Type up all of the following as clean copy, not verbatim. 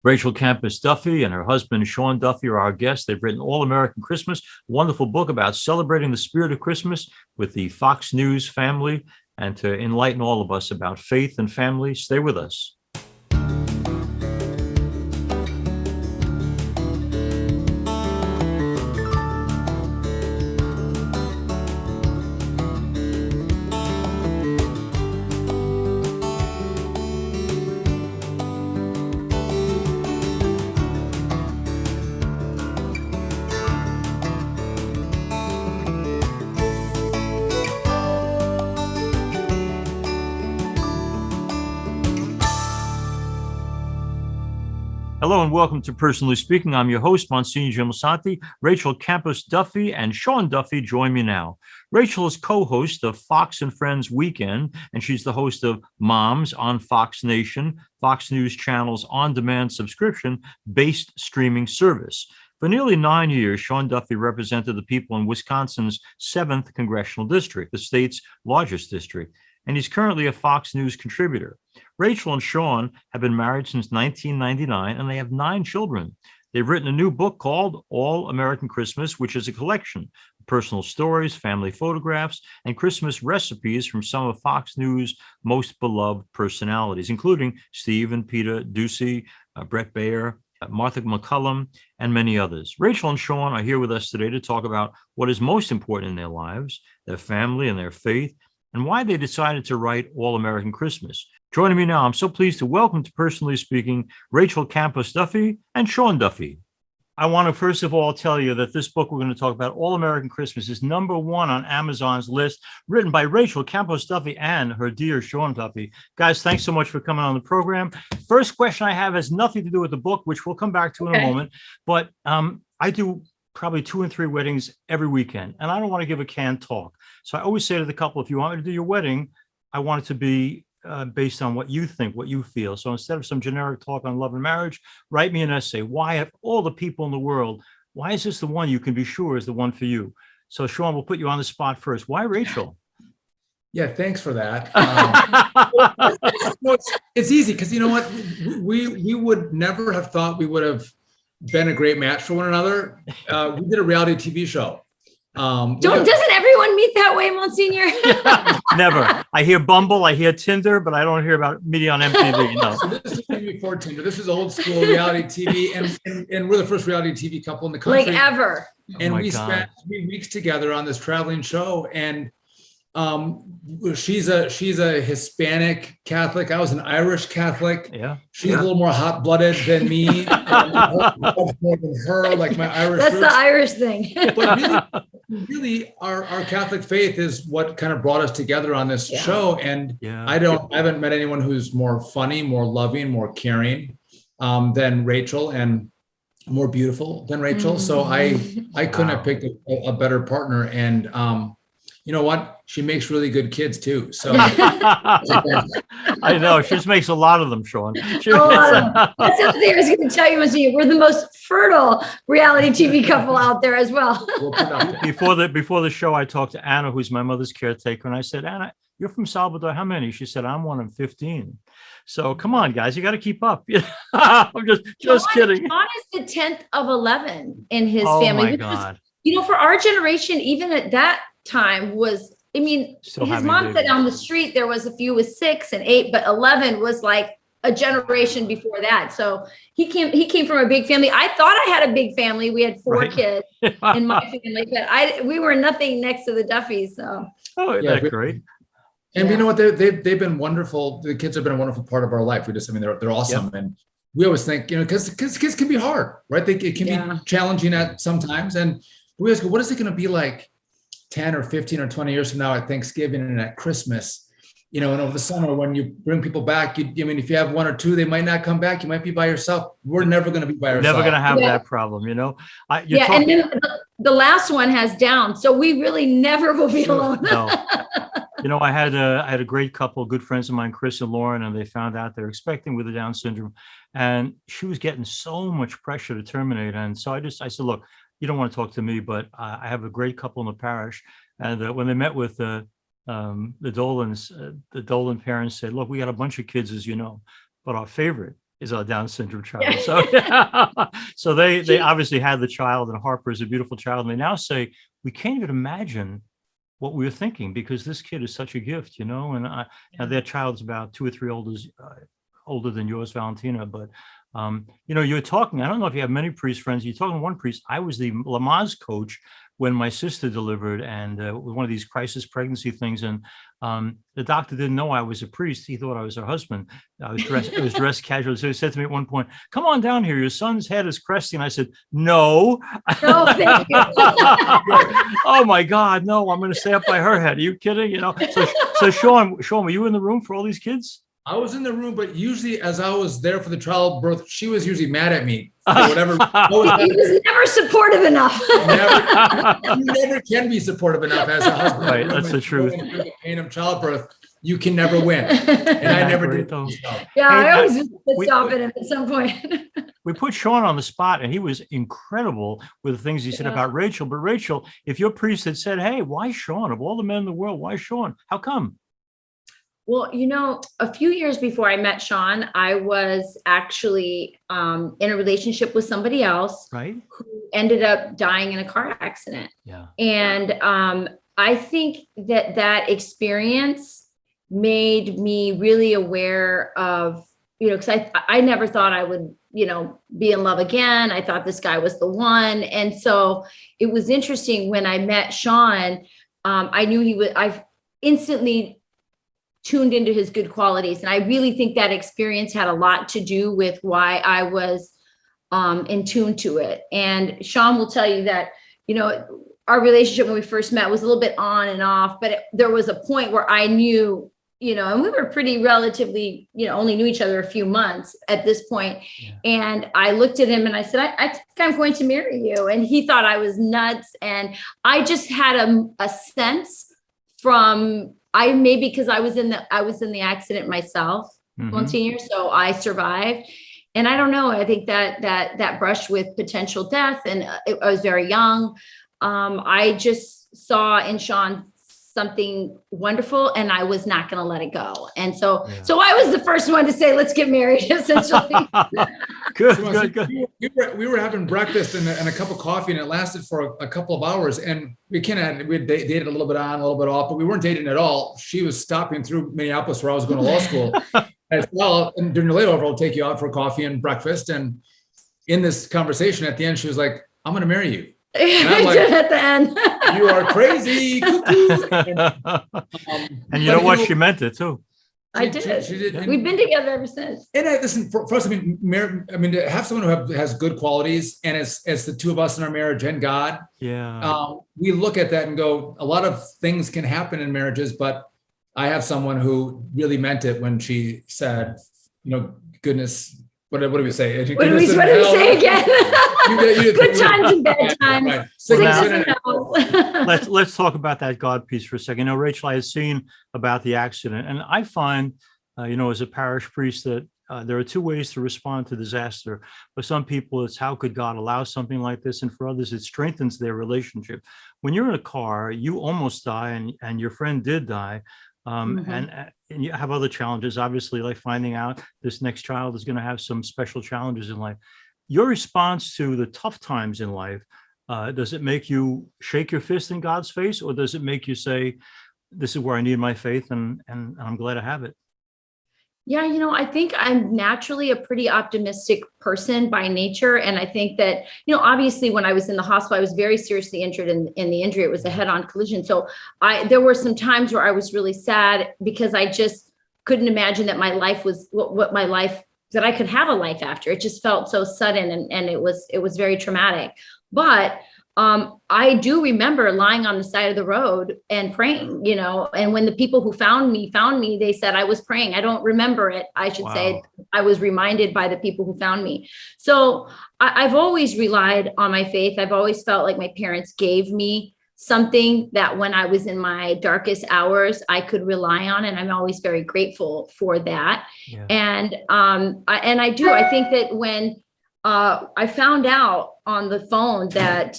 Rachel Campos Duffy and her husband, Sean Duffy, are our guests. They've written All American Christmas, a wonderful book about celebrating the spirit of Christmas with the Fox News family and to enlighten all of us about faith and family. Stay with us. Hello and welcome to Personally Speaking. I'm your host, Msgr Lisante. Rachel Campos Duffy and Sean Duffy join me now. Rachel is co-host of Fox and Friends Weekend, and she's the host of Moms on Fox Nation, Fox News Channel's on-demand subscription-based streaming service. For nearly 9 years, Sean Duffy represented the people in Wisconsin's 7th Congressional District, the state's largest district, and he's currently a Fox News contributor. Rachel and Sean have been married since 1999, and they have 9 children. They've written a new book called All American Christmas, which is a collection of personal stories, family photographs, and Christmas recipes from some of Fox News' most beloved personalities, including Steve and Peter Doocy, Brett Baer, Martha McCullum, and many others. Rachel and Sean are here with us today to talk about what is most important in their lives, their family and their faith, and why they decided to write All American Christmas. Joining me now, I'm so pleased to welcome to Personally Speaking, Rachel Campos Duffy and Sean Duffy. I want to first of all tell you that this book we're going to talk about, All American Christmas, is #1 on Amazon's list, written by Rachel Campos Duffy and her dear Sean Duffy. Guys, thanks so much for coming on the program. First question I have has nothing to do with the book, which we'll come back to in a moment, but I do probably 2 and 3 weddings every weekend, and I don't want to give a canned talk. So I always say to the couple, if you want me to do your wedding, I want it to be based on what you think, what you feel. So instead of some generic talk on love and marriage, write me an essay. Why, of all the people in the world, why is this the one you can be sure is the one for you? So Sean, we'll put you on the spot first. Why Rachel? Yeah, thanks for that. It's easy because you know what? We would never have thought we would have been a great match for one another. We did a reality TV show. Doesn't everyone meet that way, Monsignor? Never. I hear Bumble, I hear Tinder, but I don't hear about meeting on MTV. No. So this is before Tinder. This is old school reality TV, and we're the first reality TV couple in the country, like ever. And we spent 3 weeks together on this traveling show, and she's a Hispanic Catholic. I was an Irish Catholic. Yeah. She's a little more hot-blooded than me. Much more than her, like my Irish That's roots. the Irish thing. But really, our Catholic faith is what kind of brought us together on this show. And I haven't met anyone who's more funny, more loving, more caring than Rachel, and more beautiful than Rachel. Mm-hmm. So I couldn't have picked a better partner. And you know what? She makes really good kids too. So I know she just makes a lot of them, Sean. That's the thing I was going to tell you, Monsignor. We're the most fertile reality TV couple out there as well. Before the show, I talked to Anna, who's my mother's caretaker, and I said, Anna, you're from Salvador. How many? She said, I'm one of 15. So come on, guys, you got to keep up. I'm just kidding. John is the 10th of 11 in his family. Oh my God. Was, for our generation, even at that time was, his mom said on the street, there was a few with 6 and 8, but 11 was like a generation before that. So he came from a big family. I thought I had a big family. We had 4 kids in my family, but we were nothing next to the Duffys. So. Oh, isn't that great? And you know what? They've been wonderful. The kids have been a wonderful part of our life. They're awesome. Yeah. And we always think, because kids can be hard, right? It can be challenging at sometimes. And we always go, what is it going to be like 10 or 15 or 20 years from now at Thanksgiving and at Christmas, and over the summer when you bring people back, if you have 1 or 2, they might not come back. You might be by yourself. We're never going to be by ourselves. Never going to have that problem, and then the last one has Down. So we really never will be alone. No. I had a great couple, good friends of mine, Chris and Lauren, and they found out they're expecting with the Down syndrome. And she was getting so much pressure to terminate. And so I said, look, you don't want to talk to me, but I have a great couple in the parish. And when they met with the Dolans, the Dolan parents said, look, we got a bunch of kids, as you know, but our favorite is a Down syndrome child. So they obviously had the child, and Harper is a beautiful child. And they now say, we can't even imagine what we were thinking, because this kid is such a gift, and now their child's about 2 or 3 older than yours, Valentina. But you're talking, I don't know if you have many priest friends. You're talking to one priest. I was the Lamaze coach when my sister delivered, and one of these crisis pregnancy things. And the doctor didn't know I was a priest. He thought I was her husband. I was dressed casually. So he said to me at one point, "Come on down here. Your son's head is cresting." I said, "No." No, thank you. Oh my God, no! I'm going to stay up by her head. Are you kidding? So Sean, were you in the room for all these kids? I was in the room, but usually as I was there for the childbirth, she was usually mad at me for whatever. He was never supportive enough. You never can be supportive enough as a husband. Right, that's the truth. The pain of childbirth, you can never win, and I never did. Yeah, I always was pissed off at him at some point. We put Sean on the spot, and he was incredible with the things he said about Rachel. But Rachel, if your priest had said, "Hey, why Sean? Of all the men in the world, why Sean? How come?" Well, a few years before I met Sean, I was actually in a relationship with somebody else, right, who ended up dying in a car accident. Yeah. And I think that experience made me really aware of, because I never thought I would, be in love again. I thought this guy was the one. And so it was interesting when I met Sean. I knew I instantly tuned into his good qualities. And I really think that experience had a lot to do with why I was in tune to it. And Sean will tell you that, our relationship when we first met was a little bit on and off, but there was a point where I knew, and we were pretty relatively, only knew each other a few months at this point. Yeah. And I looked at him and I said, I think I'm going to marry you. And he thought I was nuts. And I just had a sense from, maybe because I was in the accident myself, Monsignor, so I survived. And I don't know, I think that brushed with potential death, and I was very young. I just saw in Sean something wonderful, and I was not going to let it go. And so I was the first one to say, let's get married, essentially. Good. We were having breakfast and a cup of coffee, and it lasted for a couple of hours. And we dated a little bit on, a little bit off, but we weren't dating at all. She was stopping through Minneapolis where I was going to law school. As well, and during the layover, I'll take you out for coffee and breakfast. And in this conversation at the end, she was like, "I'm going to marry you." And I'm like, at the end, "You are crazy." And you know what? She meant it too. I did. She did. We've been together ever since. And listen, for us, to have someone who has good qualities, and as the two of us in our marriage and God, we look at that and go, a lot of things can happen in marriages, but I have someone who really meant it when she said, goodness, what do we say? What do we say again? Good times and bad times. Let's talk about that God piece for a second. Rachel, I had seen about the accident, and I find, as a parish priest, that there are 2 ways to respond to disaster. For some people, it's how could God allow something like this? And for others, it strengthens their relationship. When you're in a car, you almost die, and your friend did die. And you have other challenges, obviously, like finding out this next child is going to have some special challenges in life. Your response to the tough times in life, does it make you shake your fist in God's face, or does it make you say, this is where I need my faith, and I'm glad to have it? Yeah, I think I'm naturally a pretty optimistic person by nature. And I think that, obviously when I was in the hospital, I was very seriously injured in the injury. It was a head-on collision. So there were some times where I was really sad because I just couldn't imagine that my life was what my life, that I could have a life after. It just felt so sudden, and it was very traumatic. But I do remember lying on the side of the road and praying, and when the people who found me, they said I was praying. I don't remember it. I should say I was reminded by the people who found me. So I've always relied on my faith. I've always felt like my parents gave me something that when I was in my darkest hours, I could rely on. And I'm always very grateful for that. Yeah. And I think that when I found out on the phone that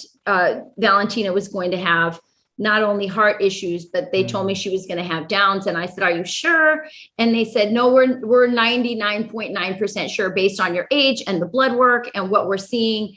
Valentina was going to have not only heart issues, but they told me she was going to have Downs. And I said, are you sure? And they said, no, we're 99.9% sure based on your age and the blood work and what we're seeing,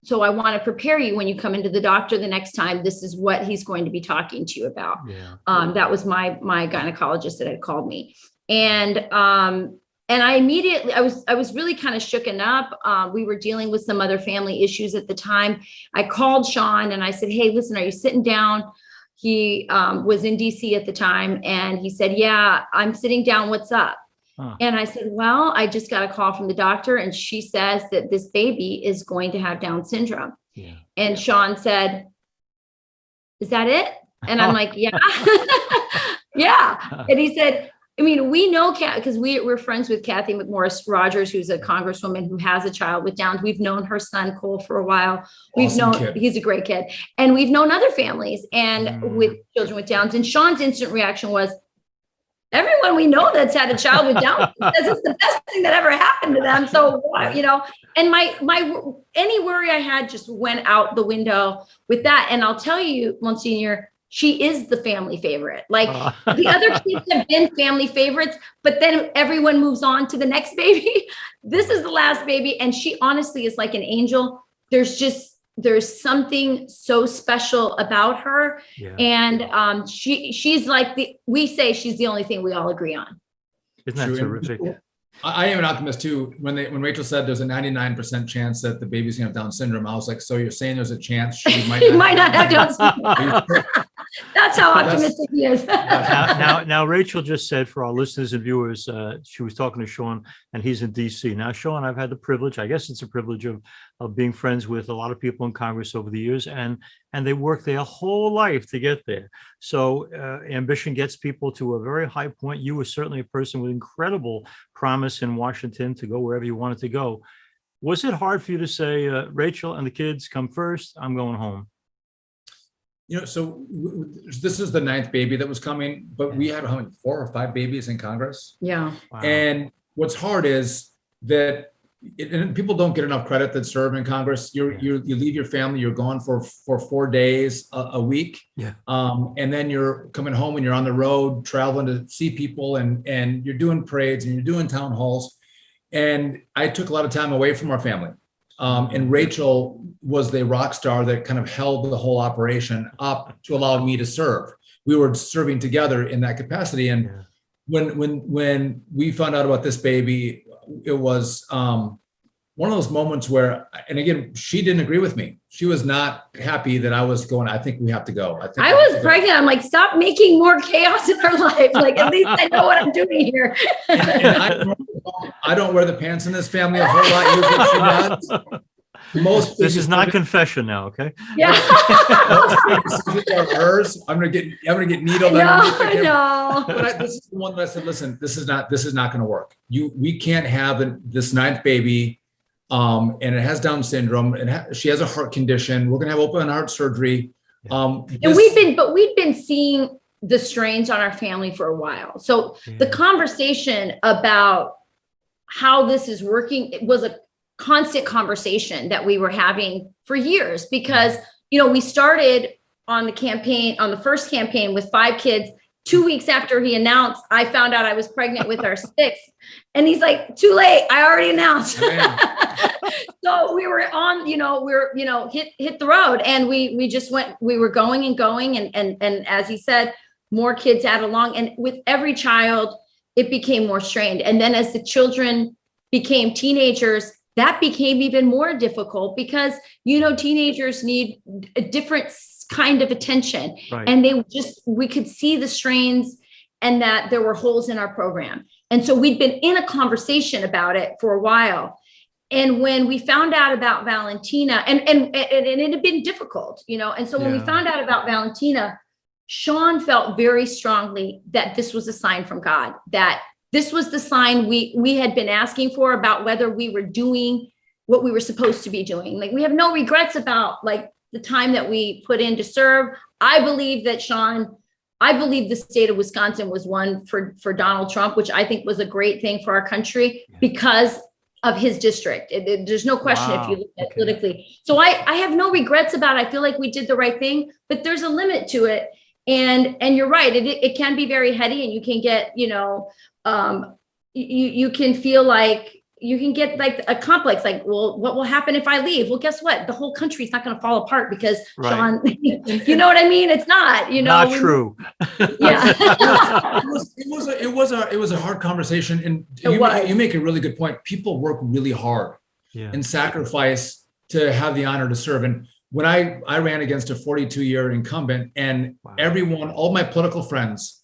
so I want to prepare you when you come into the doctor the next time. This is what he's going to be talking to you about. Yeah. That was my gynecologist that had called me. And I immediately, I was really kind of shooken up. We were dealing with some other family issues at the time. I called Sean and I said, hey, listen, are you sitting down? He was in DC at the time. And he said, yeah, I'm sitting down. What's up? And I said, well, I just got a call from the doctor and she says that this baby is going to have Down syndrome. Yeah. And Sean said, is that it? And I'm like, yeah. Yeah. And he said, I mean, we know because we're friends with Kathy McMorris Rogers, who's a congresswoman who has a child with Downs. We've known her son, Cole, for a while. He's a great kid. And we've known other families and with children with Downs. And Sean's instant reaction was, everyone we know that's had a child with Downs says it's the best thing that ever happened to them. So, and my any worry I had just went out the window with that. And I'll tell you, Monsignor, she is the family favorite. Like the other kids have been family favorites, but then everyone moves on to the next baby. This is the last baby. And she honestly is like an angel. There's something so special about her. Yeah. And she's like we say she's the only thing we all agree on. Isn't that terrific? I am an optimist too. When Rachel said there's a 99% chance that the baby's gonna have Down syndrome, I was like, so you're saying there's a chance she might not have Down syndrome? That's how optimistic he is. Now, Rachel just said, for our listeners and viewers, she was talking to Sean, and he's in DC. Now, Sean, I've had the privilege, I guess it's a privilege of being friends with a lot of people in Congress over the years, and they work their whole life to get there. So ambition gets people to a very high point. You were certainly a person with incredible promise in Washington to go wherever you wanted to go. Was it hard for you to say, Rachel and the kids come first, I'm going home? So this is the 9th baby that was coming, but we had 4 or 5 babies in Congress. Yeah. Wow. And what's hard is that and people don't get enough credit that serve in Congress. You leave your family, you're gone for 4 days a week. Yeah. And then you're coming home and you're on the road traveling to see people and you're doing parades and you're doing town halls. And I took a lot of time away from our family. And Rachel was the rock star that kind of held the whole operation up to allow me to serve. We were serving together in that capacity. And when we found out about this baby, it was one of those moments where, and again, she didn't agree with me. She was not happy that I was going, I think we have to go. I was pregnant. I'm like, stop making more chaos in our life. Like, at least I know what I'm doing here. And I don't wear the pants in this family a whole lot. Usually this is not confession now, okay? Yeah. Most are hers. I'm gonna get needled. No. But this is the one that I said, listen, this is not going to work. We can't have this 9th baby, and it has Down syndrome, and she has a heart condition. We're gonna have open heart surgery. And we've been seeing the strains on our family for a while. So the conversation about how this is working, it was a constant conversation that we were having for years, because, we started on the first campaign with 5 kids. 2 weeks after he announced, I found out I was pregnant with our 6th. And he's like, too late. I already announced. So we were on, hit the road, and we just went, we were going and going. And as he said, more kids add along. And with every child, it became more strained. And then as the children became teenagers, that became even more difficult, because, teenagers need a different kind of attention. Right. And we could see the strains and that there were holes in our program. And so we'd been in a conversation about it for a while. And when we found out about Valentina, and it had been difficult, and so when we found out about Valentina, Sean felt very strongly that this was a sign from God, that this was the sign we had been asking for, about whether we were doing what we were supposed to be doing. Like, we have no regrets about the time that we put in to serve. I believe that the state of Wisconsin was one for Donald Trump, which I think was a great thing for our country, because of his district. There's no question if you look at politically. So I have no regrets about it. I feel like we did the right thing, but there's a limit to it. And you're right. It can be very heady, and you can get, you can feel like you can get like a complex, like, well, what will happen if I leave? Well, guess what? The whole country is not going to fall apart because Sean, you know what I mean? It's not, not true. Yeah. It was a hard conversation. And you make a really good point. People work really hard and sacrifice to have the honor to serve. And when I ran against a 42-year incumbent, and everyone, all my political friends,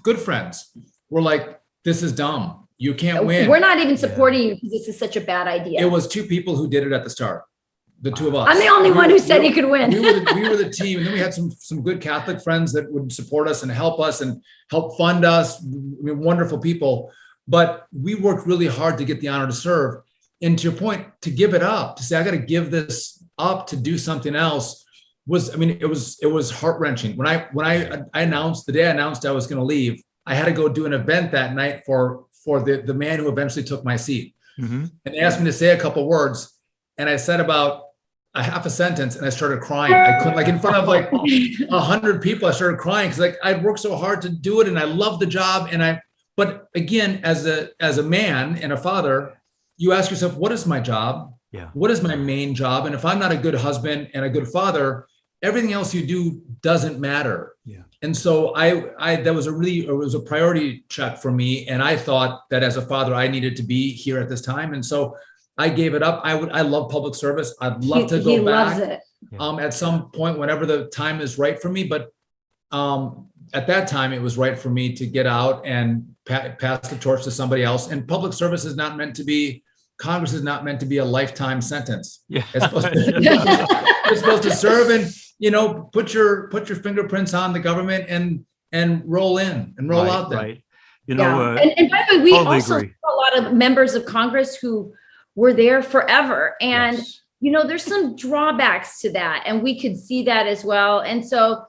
good friends, were like, this is dumb. You can't win. We're not even supporting you because this is such a bad idea. It was two people who did it at the start. The two of us. I'm the only one who said he could win. We were the team. And then we had some good Catholic friends that would support us and help fund us. I mean, wonderful people. But we worked really hard to get the honor to serve. And to your point, to give it up, to say, I got to give this up to do something else it was heart-wrenching. When I announced, the day I announced I was going to leave, I had to go do an event that night for the man who eventually took my seat. Mm-hmm. And they asked me to say a couple words. And I said about a half a sentence and I started crying. I couldn't, like in front of like 100 people, I started crying because like I'd worked so hard to do it and I loved the job. But again, as a man and a father, you ask yourself, what is my job? Yeah. What is my main job? And if I'm not a good husband and a good father, everything else you do doesn't matter. Yeah. And so that was it was a priority check for me. And I thought that as a father, I needed to be here at this time. And so I gave it up. I love public service. I'd love to go back at some point, whenever the time is right for me. But at that time, it was right for me to get out and pass the torch to somebody else. And public service is not meant to be, Congress is not meant to be a lifetime sentence. Yeah. It's supposed to serve and, put your fingerprints on the government and roll in and roll out there. Right. And by the way, we also saw a lot of members of Congress who were there forever. And, there's some drawbacks to that. And we could see that as well. And so,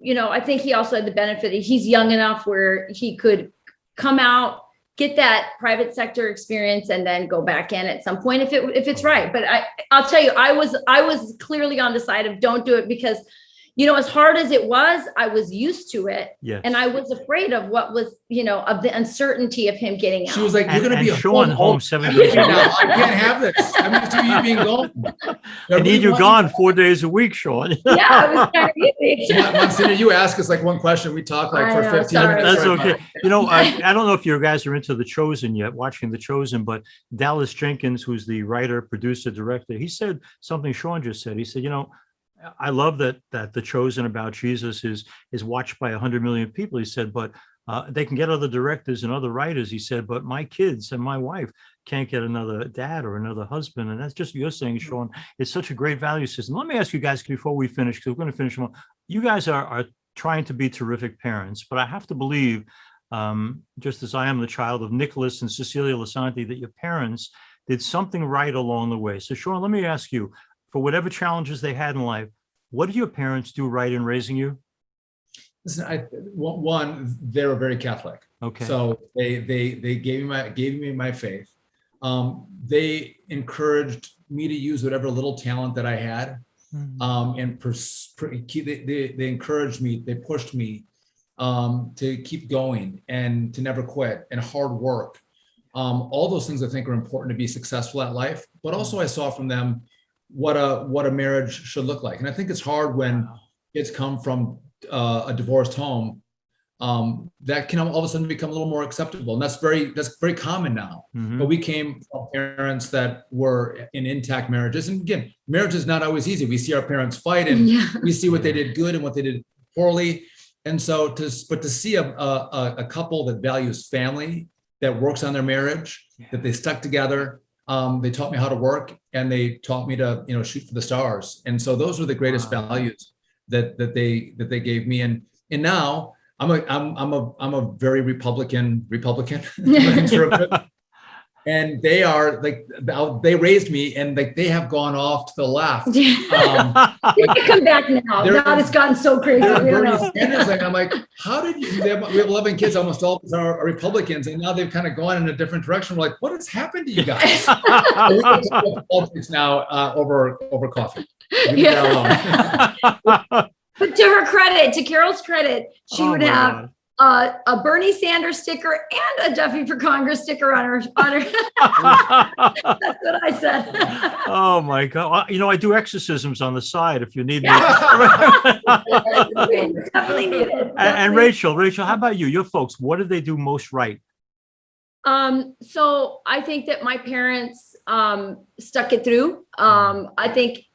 I think he also had the benefit that he's young enough where he could come out, get that private sector experience, and then go back in at some point if it's right. But I'll tell you, I was clearly on the side of don't do it because, as hard as it was, I was used to it. Yes. And I was afraid of what was, of the uncertainty of him getting out. She was like, you're going to be Sean home 7 days a week. I can't have this. I'm used to you being gone. I need you gone 4 days a week, Sean. Yeah, it was kind of easy. Monsignor, you ask us like one question. We talk like for 15 minutes. That's okay. I don't know if you guys are into The Chosen yet, watching The Chosen, but Dallas Jenkins, who's the writer, producer, director, he said something Sean just said. He said, I love that The Chosen about Jesus is watched by 100 million people. He said, but they can get other directors and other writers. He said, but my kids and my wife can't get another dad or another husband. And that's just what you're saying, Sean. It's such a great value system. Let me ask you guys before we finish, because we're going to finish. You guys are trying to be terrific parents, but I have to believe, just as I am the child of Nicholas and Cecilia Lisante, that your parents did something right along the way. So, Sean, let me ask you, for whatever challenges they had in life, what did your parents do right in raising you? Listen, they were very Catholic. Okay. So they gave me my faith. They encouraged me to use whatever little talent that I had, and they encouraged me. They pushed me to keep going and to never quit, and hard work. All those things I think are important to be successful at life. But also, I saw from them what a marriage should look like. And I think it's hard when kids come from a divorced home, that can all of a sudden become a little more acceptable. And that's very common now. Mm-hmm. But we came from parents that were in intact marriages. And again, marriage is not always easy. We see our parents fight and we see what they did good and what they did poorly. And so to see a couple that values family, that works on their marriage, that they stuck together. They taught me how to work, and they taught me to, shoot for the stars. And so those were the greatest values that they gave me. And now I'm a very Republican conservative. and they are like, they raised me, and like they have gone off to the left. They come back now. Now it's gotten so crazy. I'm like, how did you? We have 11 kids. Almost all of us are Republicans, and now they've kind of gone in a different direction. We're like, what has happened to you guys? So we can talk about politics now over coffee. Yeah. But to her credit, to Carol's credit, she would have a Bernie Sanders sticker and a Duffy for Congress sticker on her. That's what I said. Oh my God. You know, I do exorcisms on the side if you need me. Definitely need it. And Rachel, how about you? Your folks, what did they do most right? So I think that my parents stuck it through. I think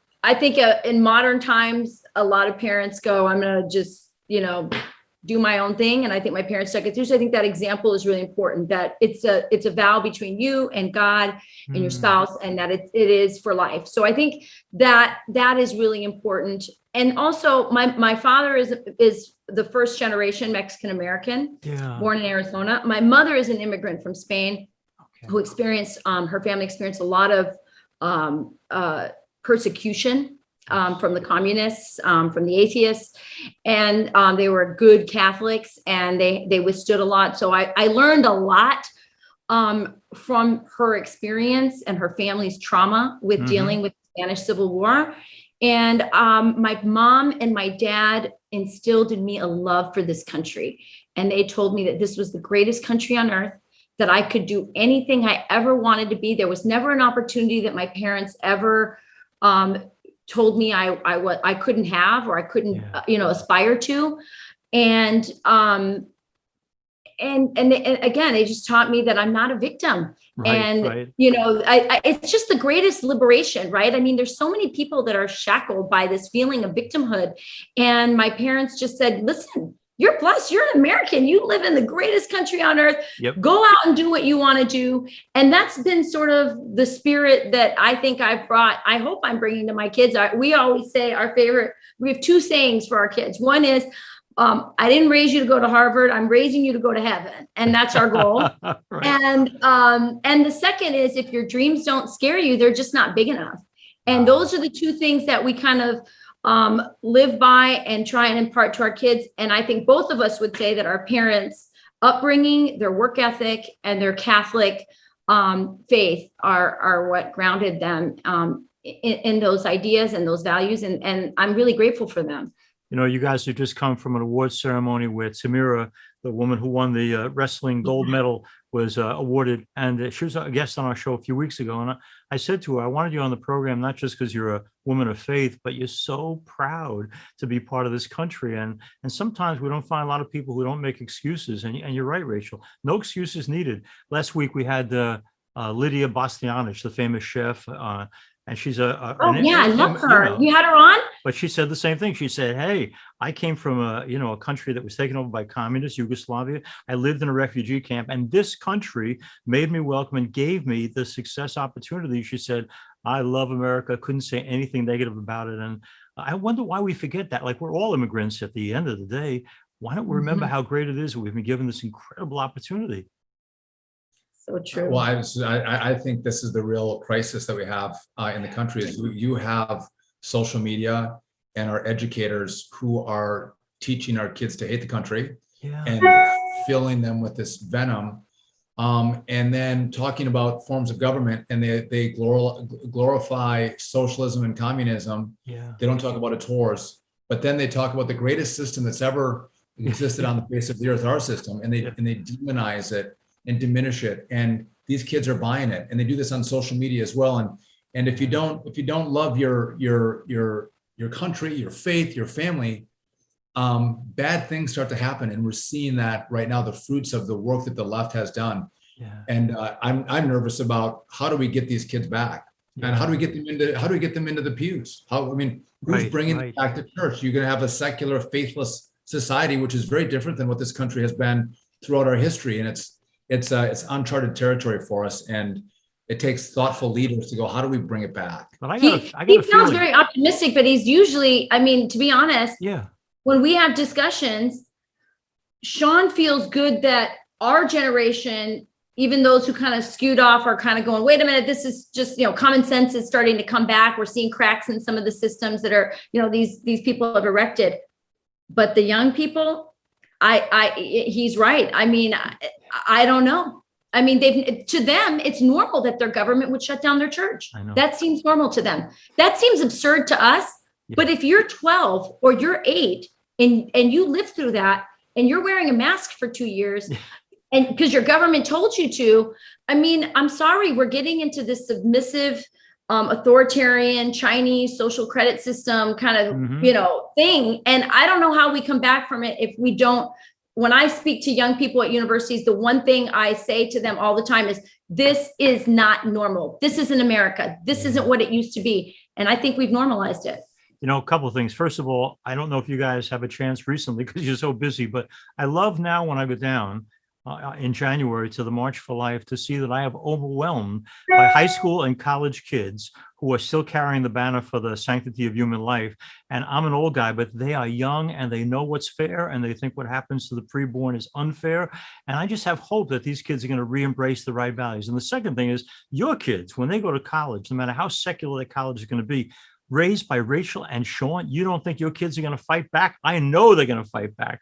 in modern times, a lot of parents go, I'm going to just, do my own thing. And I think my parents stuck it through. So I think that example is really important, that it's a vow between you and God and your spouse, and that it is for life. So I think that is really important. And also my father is the first generation Mexican-American, born in Arizona. My mother is an immigrant from Spain who experienced, her family experienced a lot of persecution from the communists, from the atheists, and they were good Catholics, and they withstood a lot. So I learned a lot from her experience and her family's trauma with dealing with the Spanish Civil War. And my mom and my dad instilled in me a love for this country. And they told me that this was the greatest country on earth, that I could do anything I ever wanted to be. There was never an opportunity that my parents ever told me I couldn't have, or I couldn't, aspire to. And again, they just taught me that I'm not a victim. It's just the greatest liberation, right? I mean, there's so many people that are shackled by this feeling of victimhood. And my parents just said, listen, you're blessed. You're an American. You live in the greatest country on earth. Yep. Go out and do what you want to do. And that's been sort of the spirit that I think I've brought. I hope I'm bringing to my kids. We always say we have two sayings for our kids. One is, I didn't raise you to go to Harvard. I'm raising you to go to heaven. And that's our goal. Right. And the second is, if your dreams don't scare you, they're just not big enough. And those are the two things that we kind of live by and try and impart to our kids. And I think both of us would say that our parents' upbringing, their work ethic, and their Catholic faith are what grounded them in those ideas and those values. And I'm really grateful for them. You guys have just come from an awards ceremony where Tamira, the woman who won the wrestling gold medal, was awarded. And she was a guest on our show a few weeks ago. And I said to her, I wanted you on the program, not just because you're a woman of faith, but you're so proud to be part of this country. And sometimes we don't find a lot of people who don't make excuses. And you're right, Rachel, no excuses needed. Last week, we had Lydia Bastianich, the famous chef, and she's I love her. You had her on? But she said the same thing. She said, hey, I came from a country that was taken over by communists, Yugoslavia. I lived in a refugee camp, and this country made me welcome and gave me the success opportunity. She said, I love America. Couldn't say anything negative about it. And I wonder why we forget that. Like, we're all immigrants at the end of the day. Why don't we remember how great it is that we've been given this incredible opportunity? So true. Well, I think this is the real crisis that we have in the country. Is you have social media and our educators who are teaching our kids to hate the country and filling them with this venom, and then talking about forms of government, and they glorify socialism and communism. They don't talk about its horrors, but then they talk about the greatest system that's ever existed on the face of the earth, our system, and they demonize it and diminish it. And these kids are buying it, and they do this on social media as well. And if you don't love your country, your faith, your family, bad things start to happen. And we're seeing that right now, the fruits of the work that the left has done. And I'm nervous about, how do we get these kids back? And how do we get them into the pews? Who's bringing them back to church? You're going to have a secular, faithless society, which is very different than what this country has been throughout our history. And it's uncharted territory for us, and it takes thoughtful leaders to go, how do we bring it back? But he sounds very optimistic, but he's usually, to be honest, when we have discussions, Sean feels good that our generation even those who kind of skewed off are kind of going, wait a minute, this is just, common sense is starting to come back. We're seeing cracks in some of the systems that are, these people have erected. But the young people, he's right. I mean, I don't know. I mean, to them, it's normal that their government would shut down their church. That seems normal to them. That seems absurd to us. Yeah. But if you're 12 or you're 8 and you live through that and you're wearing a mask for 2 years, and because your government told you to, I mean, I'm sorry, we're getting into this submissive, authoritarian Chinese social credit system kind of, thing. And I don't know how we come back from it if we don't. When I speak to young people at universities, the one thing I say to them all the time is, this is not normal. This isn't America. This isn't what it used to be. And I think we've normalized it. A couple of things. First of all, I don't know if you guys have a chance recently because you're so busy, but I love now when I go down in January to the March for Life to see that I have overwhelmed by high school and college kids who are still carrying the banner for the sanctity of human life. And I'm an old guy, but they are young and they know what's fair and they think what happens to the preborn is unfair. And I just have hope that these kids are going to re-embrace the right values. And the second thing is your kids, when they go to college, no matter how secular their college is going to be, raised by Rachel and Sean, you don't think your kids are going to fight back? I know they're going to fight back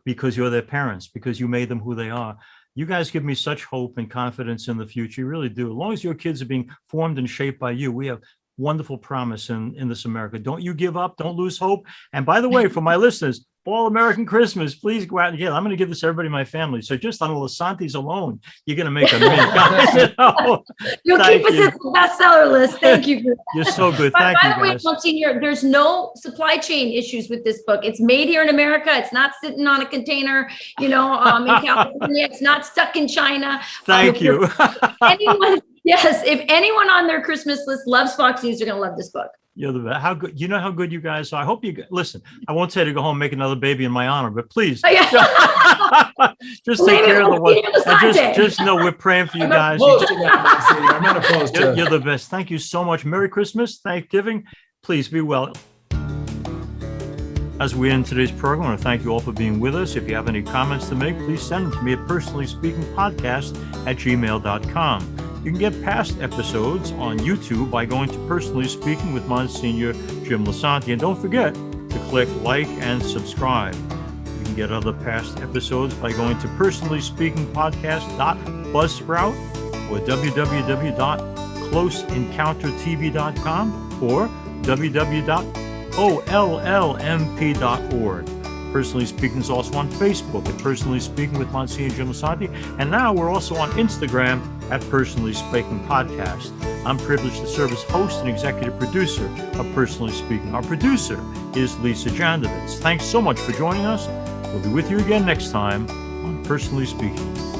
because you're their parents, because you made them who they are. You guys give me such hope and confidence in the future. You really do. As long as your kids are being formed and shaped by you, we have wonderful promise in this America. Don't you give up. Don't lose hope. And by the way, for my listeners, All American Christmas, please go out and get it. I'm going to give this to everybody in my family. So just on the Lisantes alone, you're going to make a mint. You'll keep us at the bestseller list. Thank you. You're so good. Thank you, guys. Monsignor, there's no supply chain issues with this book. It's made here in America. It's not sitting on a container, in California. It's not stuck in China. Thank you. If anyone on their Christmas list loves Fox News, they're going to love this book. You're the best. How good, how good you guys are. I hope you listen. I won't say to go home and make another baby in my honor, but please just take care of the one. Just know we're praying for you guys. I'm not opposed to it. You're the best. Thank you so much. Merry Christmas, Thanksgiving. Please be well. As we end today's program, I want to thank you all for being with us. If you have any comments to make, please send them to me at personallyspeakingpodcast@gmail.com. You can get past episodes on YouTube by going to Personally Speaking with Monsignor Jim Lisante. And don't forget to click like and subscribe. You can get other past episodes by going to personallyspeakingpodcast.buzzsprout or www.closeencountertv.com or www.ollmp.org. Personally Speaking is also on Facebook at Personally Speaking with Monsignor Jim Lisante. And now we're also on Instagram at Personally Speaking Podcast. I'm privileged to serve as host and executive producer of Personally Speaking. Our producer is Lisa Jandovitz. Thanks so much for joining us. We'll be with you again next time on Personally Speaking.